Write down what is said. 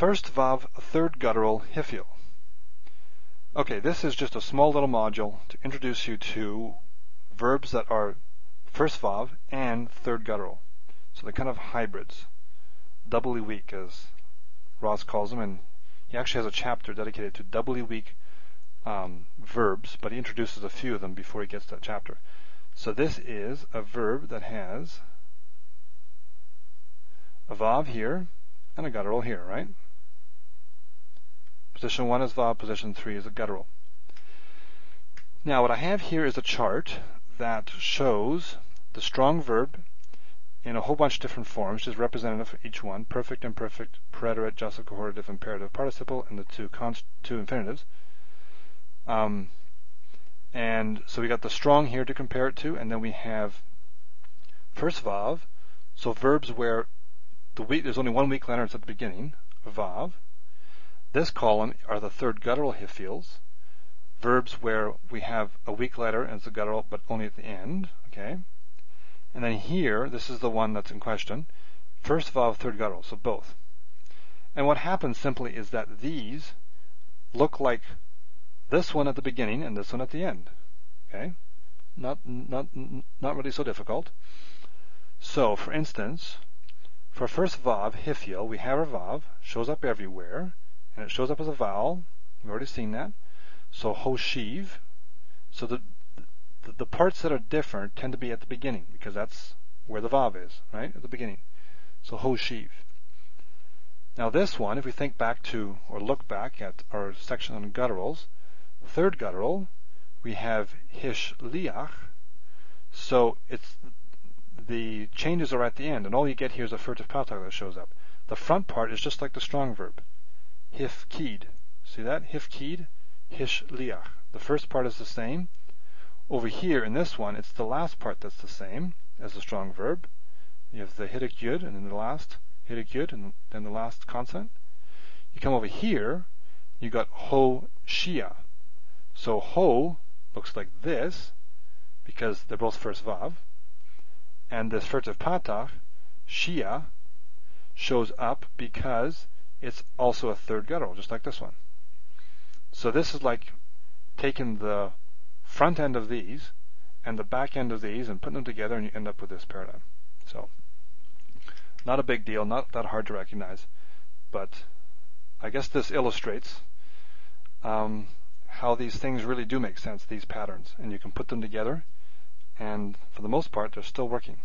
First vav, third guttural, Hiphil. Okay, this is just a small little module to introduce you to verbs that are first vav and third guttural. So they're kind of hybrids, doubly weak as Ross calls them, and he actually has a chapter dedicated to doubly weak verbs, but he introduces a few of them before he gets to that chapter. So this is a verb that has a vav here and a guttural here, right? Position 1 is vav, position 3 is a guttural. Now what I have here is a chart that shows the strong verb in a whole bunch of different forms, just representative for each one: perfect, imperfect, preterite, jussive, cohortative, imperative, participle, and the two infinitives. And so we got the strong here to compare it to, and then we have first vav, so verbs where there's only one weak letter, it's at the beginning, vav. This column are the third guttural Hiphils, verbs where we have a weak letter and it's a guttural but only at the end, okay? And then here, this is the one that's in question, first vav, third guttural, so both. And what happens simply is that these look like this one at the beginning and this one at the end, okay? Not really so difficult. So, for instance, for first vav, Hiphil, we have our vav, shows up everywhere, and it shows up as a vowel. We've already seen that. So hoshiv. So the parts that are different tend to be at the beginning, because that's where the vav is, right? At the beginning. So hoshiv. Now this one, if we think back to, or look back at our section on gutturals, third guttural, we have hishliach. So it's the changes are at the end, and all you get here is a furtive patach that shows up. The front part is just like the strong verb. Hifkid. See that? Hifkid, hishliach. The first part is the same. Over here in this one, it's the last part that's the same as the strong verb. You have the hidik yud, and then the last hidik yud, and then the last consonant. You come over here, you got ho shia. So ho looks like this, because they're both first vav. And this furtive patach, shia, shows up because it's also a third guttural, just like this one. So this is like taking the front end of these and the back end of these and putting them together, and you end up with this paradigm. So, not a big deal, not that hard to recognize, but I guess this illustrates how these things really do make sense, these patterns, and you can put them together, and for the most part, they're still working.